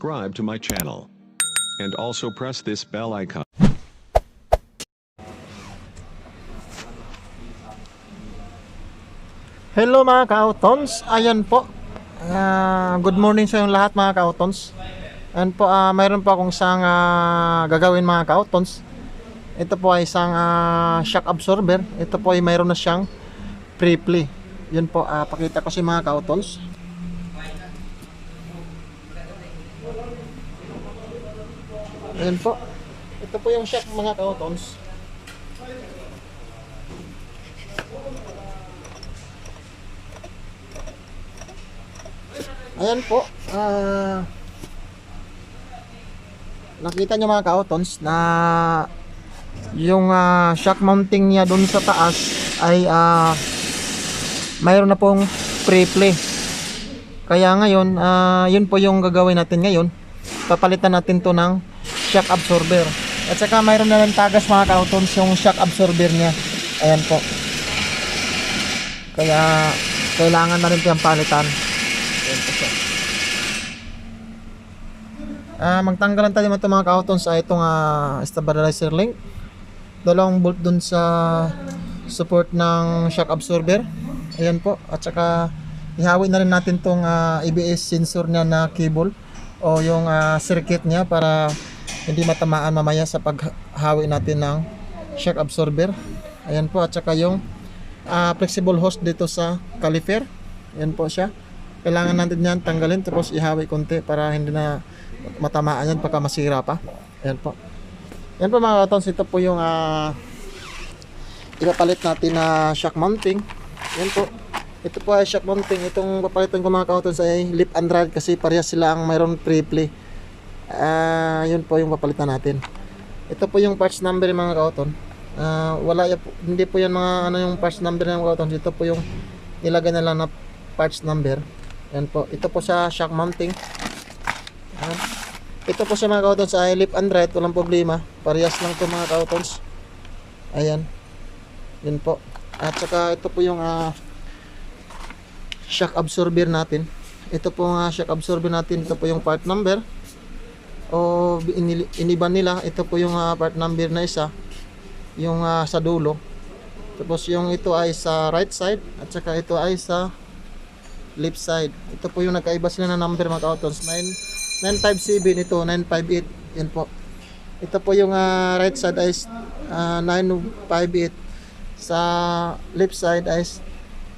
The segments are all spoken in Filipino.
subscribe to my channel. And also press this bell icon. Hello mga ka-autons, ayan po. Good morning sa inyong lahat mga ka-autons. Ayan po, mayroon po akong isang gagawin mga ka-autons. Ito po ay isang shock absorber. Ito po ay mayroon na siyang pre-play. Yun po, pakita ko si mga ka-autons. Ayan po. Ito po yung shock mga ka-autons. Ayan po, nakita nyo mga ka-autons na yung shock mounting niya dun sa taas ay mayroon na pong pre-play. Kaya ngayon, yun po yung gagawin natin ngayon. Papalitan natin to ng shock absorber. At saka mayroon na ng tagas mga ka-autons yung shock absorber niya. Ayan po. Kaya kailangan na rin yung palitan. Magtanggalan tayo ito mga ka-autons sa itong stabilizer link. Dalawang bolt dun sa support ng shock absorber. Ayan po. At saka ihawin na rin natin tong ABS sensor niya na cable o yung circuit niya para hindi matamaan mamaya sa paghawi natin ng shock absorber. Ayan po. At saka yung flexible hose dito sa caliper. Ayan po siya. Kailangan natin yan tanggalin tapos ihawi konti para hindi na matamaan yan pagka masira pa. Ayan po. Ayan po mga ka-autons, ito po yung ipapalit natin na shock mounting. Ayan po. Ito po ay shock mounting. Itong papalitan ko mga ka-autons ay lip and right kasi parehas sila ang mayroon triple. Yun po yung papalitan natin. Ito po yung parts number mga ka-autons. Hindi po yan mga yung parts number ng mga ka-autons. Ito po yung nilagay na lang na parts number. Ayan po. Ito po sa shock mounting. Ito po sa mga ka-autons ay lip and right, walang problema. Parehas lang to mga ka-autons. Ayan. Yun po. At saka ito po yung shock absorber natin. Ito po ang shock absorber natin. Ito po yung part number. O iniban nila. Ito po yung part number na isa. Yung sa dulo. Tapos yung ito ay sa right side. At saka ito ay sa left side. Ito po yung nagkaiba sila na number mga ka-autons. 957 ito, 958. Yan po. Ito po yung right side ay 958. Sa left side ay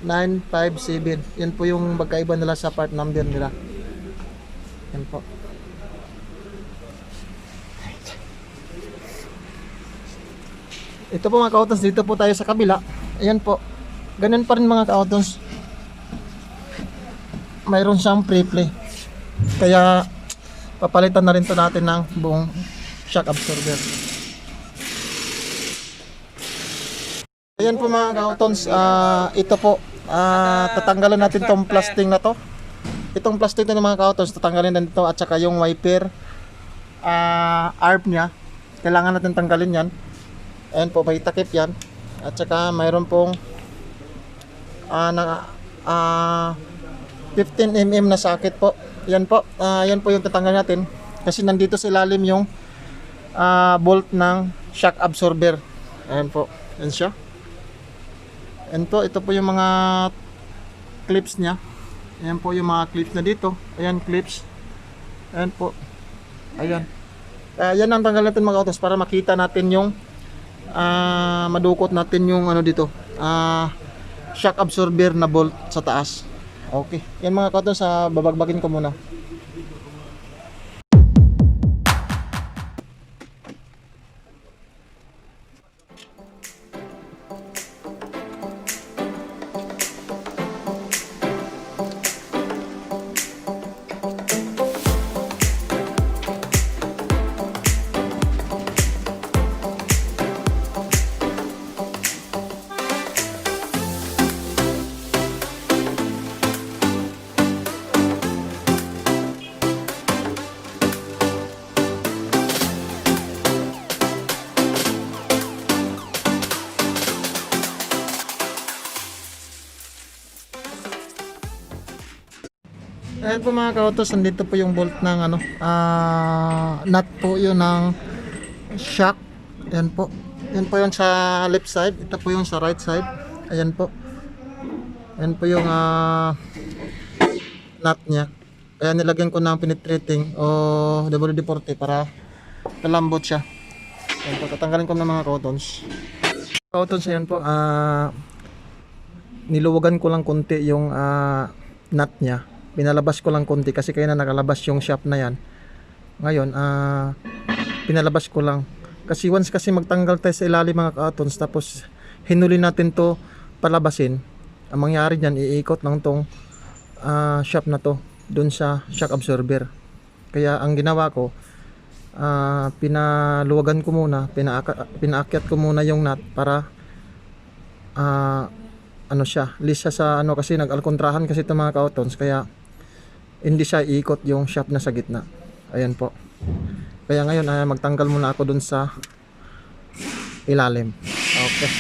957. Yan po yung magkaiba nila sa part number nila. Yan po. Ito po mga ka-autons, dito po tayo sa kabila. Ayan po. Ganun pa rin mga ka-autons. Mayroon siyang pre-play. Kaya papalitan na rin to natin ng buong shock absorber. Ayan po mga ka-autons, ito po tatanggalin natin tong plastic na to. Itong plastic na mga ka-autons tatanggalin na dito at saka yung wiper arm nya kailangan natin tanggalin yan. Ayan po, may takip yan. At saka mayroon pong 15mm na socket po. Yan po, yan po yung tatanggal natin kasi nandito sa ilalim yung bolt ng shock absorber. Ayan po, yan siya. Ayan po, ito po yung mga clips nya. Ayan po yung mga clips na dito. Ayan, clips. Ayan po. Ayan. Yan ang tanggal natin mga autos para makita natin yung madukot natin yung ano dito. Shock absorber na bolt sa taas. Okay. Yan mga ka-autons, babagbagin ko muna. Ayan po mga kautos, nandito po yung bolt ng ano, nut po yun ng shock. Ayan po. Ayan po yun sa left side. Ito po yung sa right side. Ayan po. Ayan po yung nut niya. Kaya nilagyan ko ng penetrating o WD-40 para kalambot siya. Ayan po. Tatanggalin ko ng mga kautons. Kautons, ayan po. Niluwagan ko lang konti yung nut niya. Pinalabas ko lang konti kasi kaya na nakalabas yung shaft na yan. Ngayon, pinalabas ko lang. Kasi once kasi magtanggal tayo sa ilalim mga kautons, tapos hinuli natin to palabasin, ang mangyari dyan, iikot lang tong shaft na to dun sa shock absorber. Kaya ang ginawa ko, pinaluwagan ko muna, pinaakyat ko muna yung nut para ano siya, lisa sa ano, kasi nag-alkontrahan kasi itong mga kautons, kaya hindi siya iikot yung shaft na sa gitna. Ayan po. Kaya ngayon magtanggal muna ako dun sa ilalim. Okay.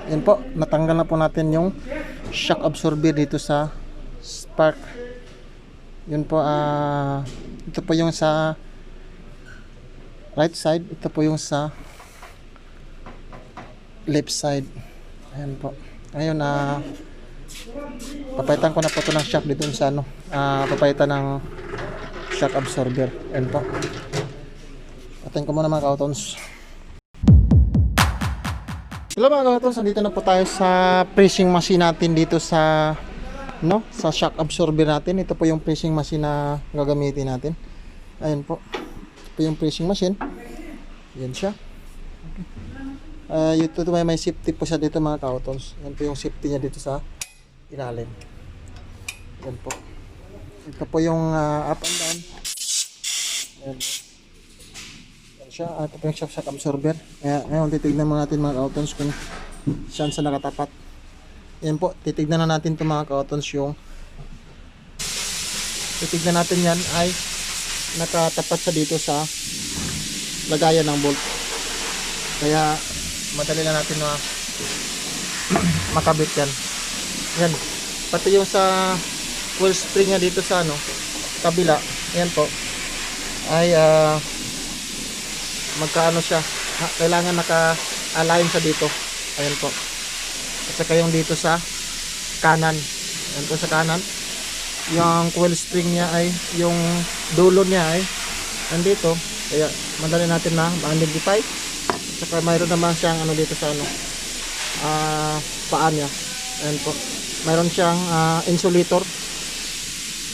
Yan po, natanggal na po natin yung shock absorber dito sa spark. Yun po, ito po yung sa right side, ito po yung sa left side. Ayan po. Ngayon, papalitan ko na po ito ng shock dito sa ano, papalitan ng shock absorber. Ayan po. Patayin ko muna mga kautons. Hello mga kautons, dito na po tayo sa pressing machine natin dito sa sa shock absorber natin. Ito po yung pressing machine na gagamitin natin. Ayan po. Ito po yung pressing machine. Yan siya. Okay. Ito may safety po siya dito mga kautons. Yan po yung safety niya dito sa ilalim. Yan po. Ito po yung up and down. Ayan po. Siya, ito po yung shock absorber. Kaya ngayon titignan mo natin mga kautons kung saan sa nakatapat. Yan po, titignan na natin ito mga kautons, yung titignan natin yan ay nakatapat sa dito sa lagayan ng bolt. Kaya madali na natin na makabit yan. Yan, pati yung sa coil spring nya dito sa kabila, yan po ay magkaano siya, kailangan naka-align sa dito. Ayan po. At saka yung dito sa kanan. Ayan po sa kanan. Yung coil spring niya ay, yung dulo niya ay nandito. Kaya madali natin na ma-identify. At saka mayroon naman siyang dito sa paa niya. Ayan po. Mayroon siyang insulator.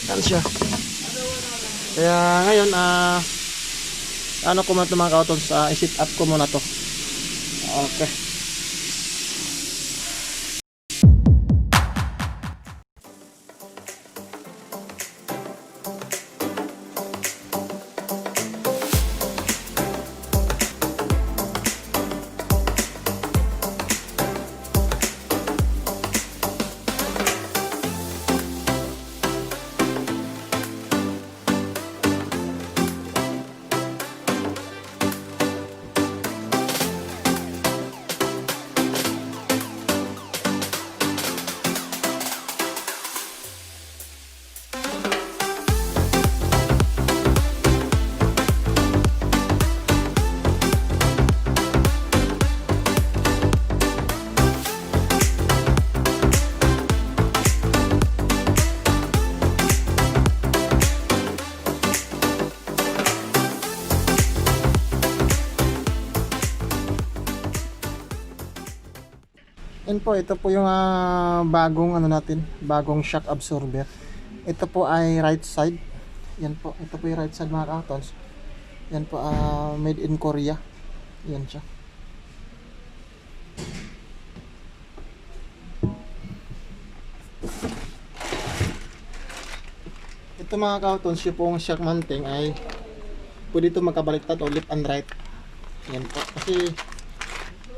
Ayan siya. Kaya ngayon ko muna ito mga kautons, i-sit up ko muna to. Okay. Yan po, ito po yung bagong ano natin, bagong shock absorber. Ito po ay right side. Yan po, ito po yung right side mga ka-outons. Yan po, made in Korea. Yan siya. Ito mga ka-outons, yung pong shock mounting ay pwede ito magkabaliktad o left and right. Yan po, kasi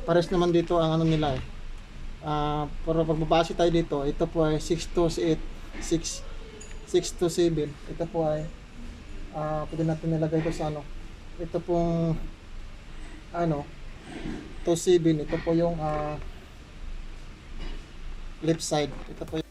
pares naman dito ang ano nila eh. Pero pagbabase tayo dito, ito po ay 6 to 8, 6 to 7. Ito po ay pwede natin nilagay ito sa ano. Ito pong ano to 7. Ito po yung left side. Ito po yung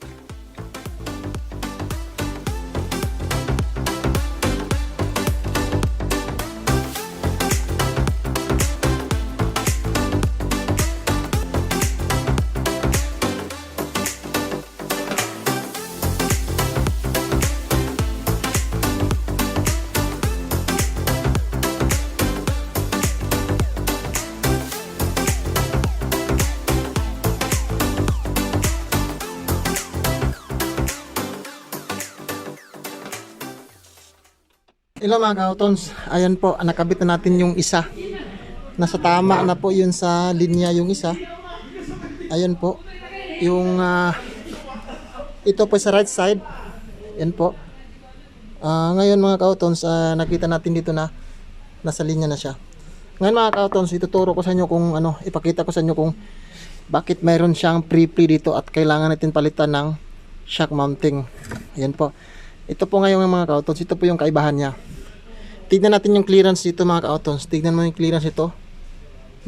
Hello mga ka-outons, ayan po, nakabit na natin yung isa. Nasa tama na po yun sa linya yung isa. Ayan po, yung ito po sa right side. Yan po. Ngayon mga ka-outons, nakita natin dito na nasa linya na siya. Ngayon mga ka-outons, ituturo ko sa inyo kung ano, ipakita ko sa inyo kung bakit mayroon siyang pre-play dito at kailangan natin palitan ng shock mounting. Ayan po. Ito po ngayon mga ka-outons, ito po yung kaibahan niya. Tignan natin yung clearance dito mga ka-outons. Tignan mo yung clearance ito.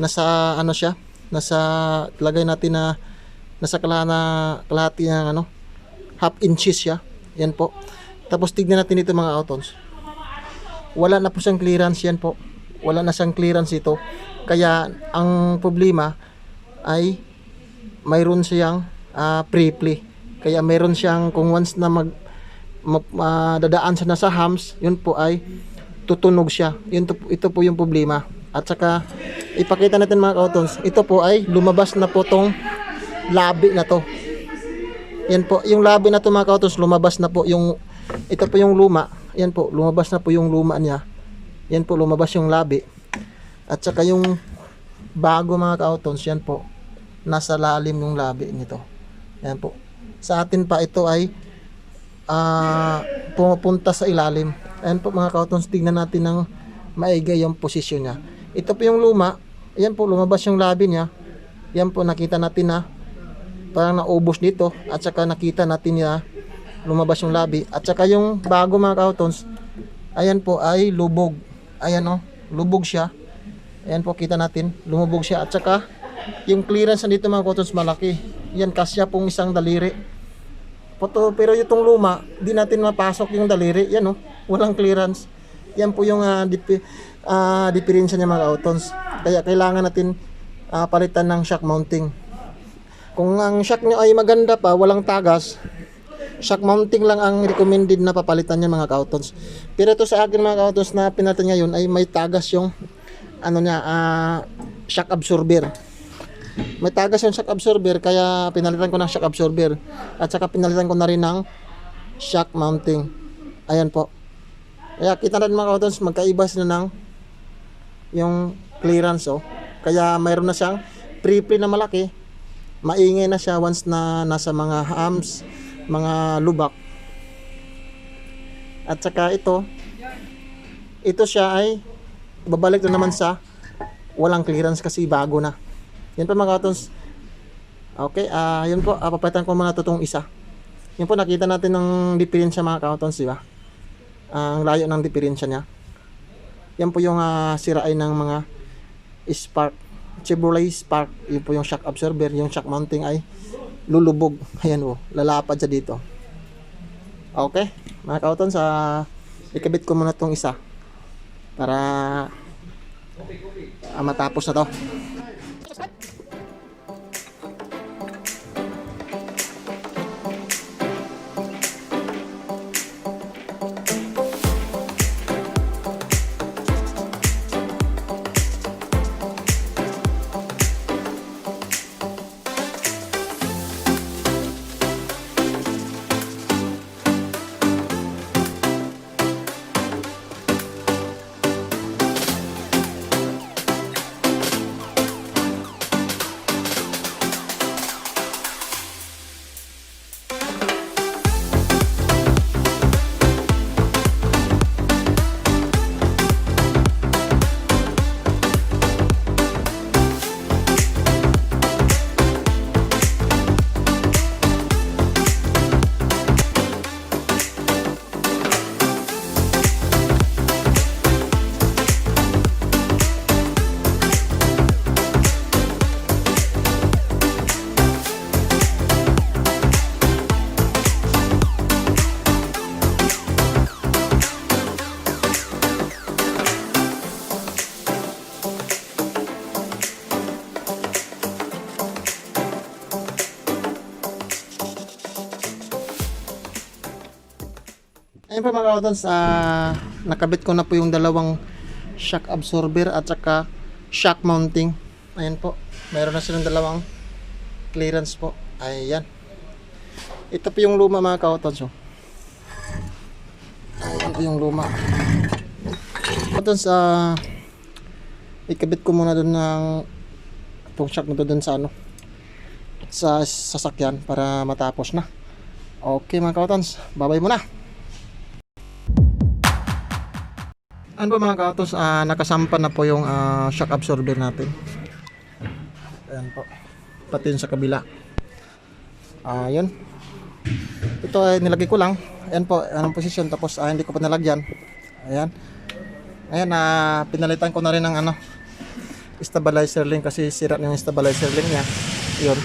Nasa ano siya? Nasa lagay natin na nasa kalahati ng ano, half inches siya. Yan po. Tapos tignan natin dito mga ka-outons. Wala na po siyang clearance yan po. Wala na siyang clearance ito. Kaya ang problema ay mayroon siyang pre-play. Kaya mayroon siyang kung once na dadaan siya na sa hams, yun po ay tutunog siya. Ito po yung problema. At saka ipakita natin mga ka-outons, ito po ay lumabas na po tong labi na to. Yan po, yung labi na to mga ka-outons, lumabas na po yung, ito po yung luma. Yan po, lumabas na po yung luma niya. Yan po, lumabas yung labi. At saka yung bago mga ka-outons, yan po, nasa lalim yung labi nito. Yan po. Sa atin pa ito ay pumupunta sa ilalim. Ayan po mga ka-outons, tignan natin ng maigay yung posisyon niya. Ito po yung luma. Ayan po, lumabas yung labi niya. Yan po, nakita natin na parang naubos dito. At saka nakita natin na lumabas yung labi. At saka yung bago mga ka-outons, ayan po ay lubog. Ayan o, lubog siya. Ayan po, kita natin, lumubog siya. At saka yung clearance na dito mga ka-outons malaki. Yan, kasya pong isang daliri. Pero itong luma, di natin mapasok yung daliri. Yan o, walang clearance. Yan po yung diferensya niya mga ka-outons. Kaya kailangan natin palitan ng shock mounting. Kung ang shock nyo ay maganda pa, walang tagas, shock mounting lang ang recommended na papalitan niya mga ka-outons. Pero ito sa akin mga ka-outons na pinalitan ngayon ay may tagas yung ano niya, shock absorber. May tagas yung shock absorber, kaya pinalitan ko ng shock absorber. At saka pinalitan ko na rin ng shock mounting. Ayan po. Kaya kita natin mga ka-outons, magkaiba sila ng yung clearance oh. Kaya mayroon na siyang pre-play na malaki. Maingay na siya once na nasa mga hams, mga lubak. At saka ito siya ay babalik na naman sa walang clearance kasi bago na. Yan po mga ka-outons. Okay, yun po, papalitan ko muna itong isa. Yun po, nakita natin ng diferensya mga ka-outons, di ba? Ang layo ng diferensya niya. Yan po yung sirain ng mga spark, Chevrolet Spark. Yun po yung shock absorber. Yung shock mounting ay lulubog. Ayan po, lalapad siya dito. Okay, mga ka-outons, ikabit ko muna itong isa para matapos na to. Ayun po mga kautons, nakabit ko na po yung dalawang shock absorber at saka shock mounting. Ayan po, mayroon na silang dalawang clearance po. Ayan. Ito po yung luma mga kautons. Oh. Ayan po yung luma. Kautons, ikabit ko muna doon ng itong shock na doon sa sa sasakyan para matapos na. Okay mga kautons, babay muna. Ano ba mga kautons, nakasampan na po yung shock absorber natin. Ayan po, pati yun sa kabila. Yun, ito ay nilagay ko lang. Ayan po, anong posisyon, tapos hindi ko pa nalagyan. Ayan. Ayan, pinalitan ko na rin ng stabilizer link kasi sira na yung stabilizer link niya. Yun.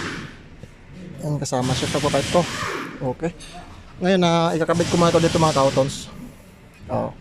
Ayan, kasama siya sa pipe ko. Okay. Ngayon, ikakabit ko muna ito dito mga kautons. Oh.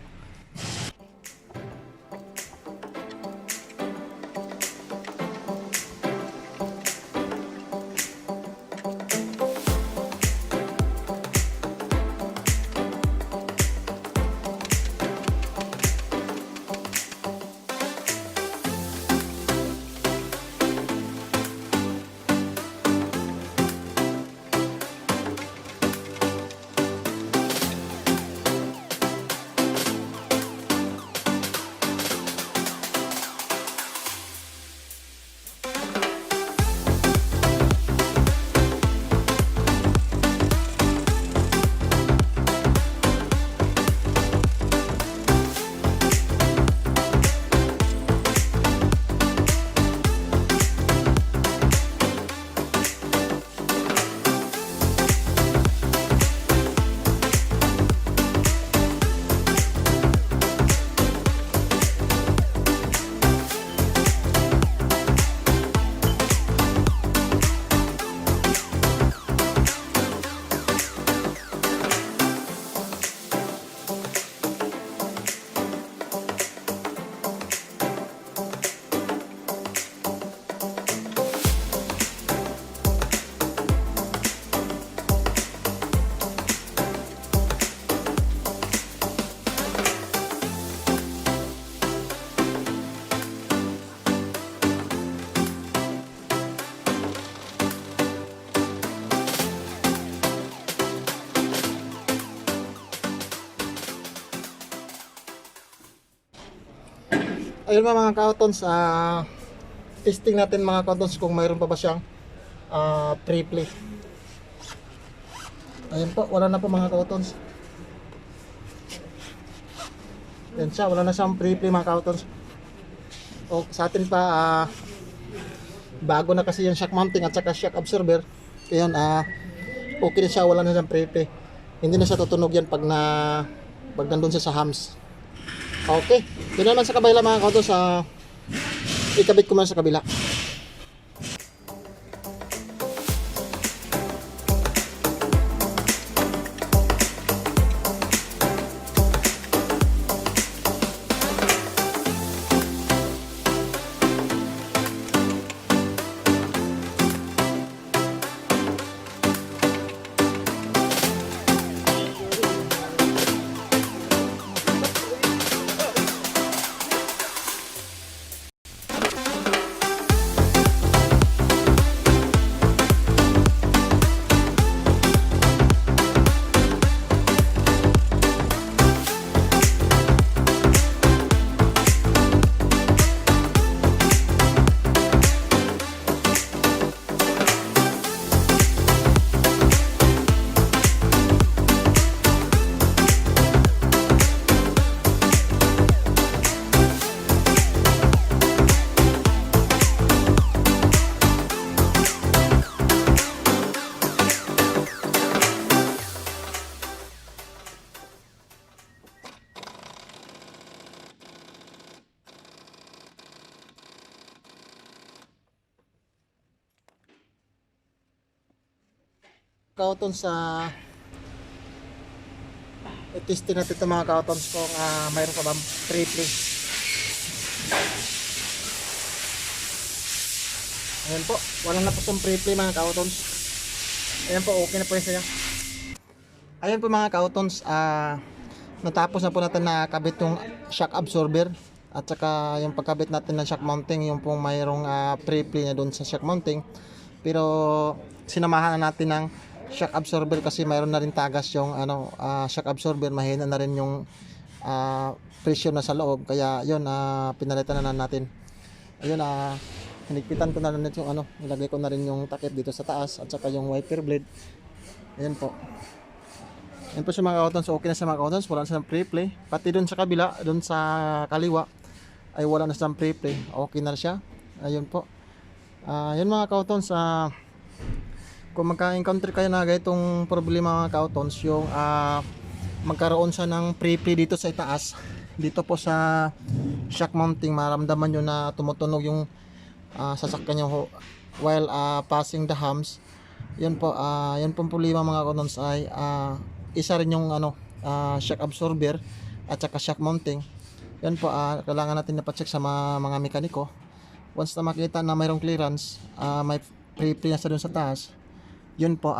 Ayun mga kautons, testing natin mga kautons kung mayroon pa ba siyang triple. Ayun po, wala na po mga kautons. Yan siya, wala na siyang triple mga kautons. O sa atin pa, bago na kasi yung shock mounting at saka shock absorber. Ayun, okay na siya, wala na siyang triple. Hindi na siya tutunog yan pag nandun siya sa hams. Okay, yun naman sa kabila mga kautos, ikabit ko man sa kabila. Kautons, i-testing natin ito mga kautons kung mayroon pa bang triple. Ayan po, wala na po siyang triple mga kautons. Ayan po, okay na po yun siya. Ayan po mga kautons, natapos na po natin nakabit yung shock absorber at saka yung pagkabit natin ng shock mounting, yung pong mayroong pre-play na doon sa shock mounting. Pero sinamahan na natin ng shock absorber kasi mayroon na rin tagas yung shock absorber, mahina na rin yung pressure na sa loob, kaya yun pinalitan na natin. Ayun, hinigpitan ko na rin yung nilagay ko na rin yung takip dito sa taas at saka yung wiper blade. Ayan po. Yan po sa mga kautons, okay na sa mga kautons, wala na silang pre-play. Pati doon sa kabila, doon sa kaliwa, ay wala na silang pre-play. Okay na siya. Ayun po. Yan mga kautons, kung magka-encounter kayo na ganitong problema mga kautons, yung magkaroon siya ng pre-play dito sa itaas, dito po sa shock mounting, maramdaman nyo na tumutunog yung sasakyan nyo while passing the humps. Yun po, yun pong problema mga kautons ay isa rin yung shock absorber at saka shock mounting. Yan po, kailangan natin na-check sa mga mekaniko. Once na makita na mayroong clearance, may pre-play na sa dun sa taas, yun po,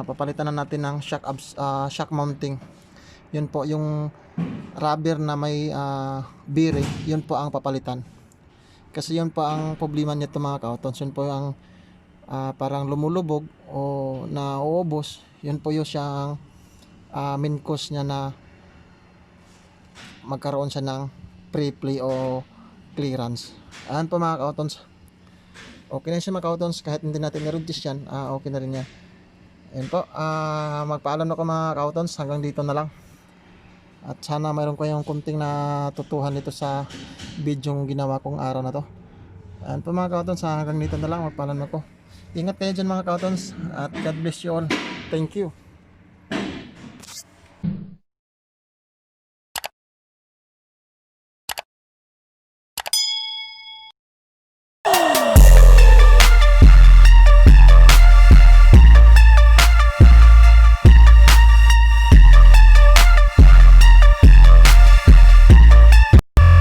papalitan na natin ng shock mounting. Yun po, yung rubber na may bearing, yun po ang papalitan. Kasi yun po ang problema nito mga kautons. Yun po ang parang lumulubog o nauubos. Yun po yung siyang main cause niya na magkaroon siya ng pre-play o clearance. Ayan po mga kautons. Okay na siya mga kautons, kahit hindi natin i-reduce yan, okay na rin yan. Ayan po, magpaalam ako mga kautons, hanggang dito na lang. At sana mayroon kayong kunting natutuhan dito sa video yung ginawa kong araw na to. Ayan po mga kautons, hanggang dito na lang, magpaalam ako. Ingat kayo dyan mga kautons, at God bless you all. Thank you.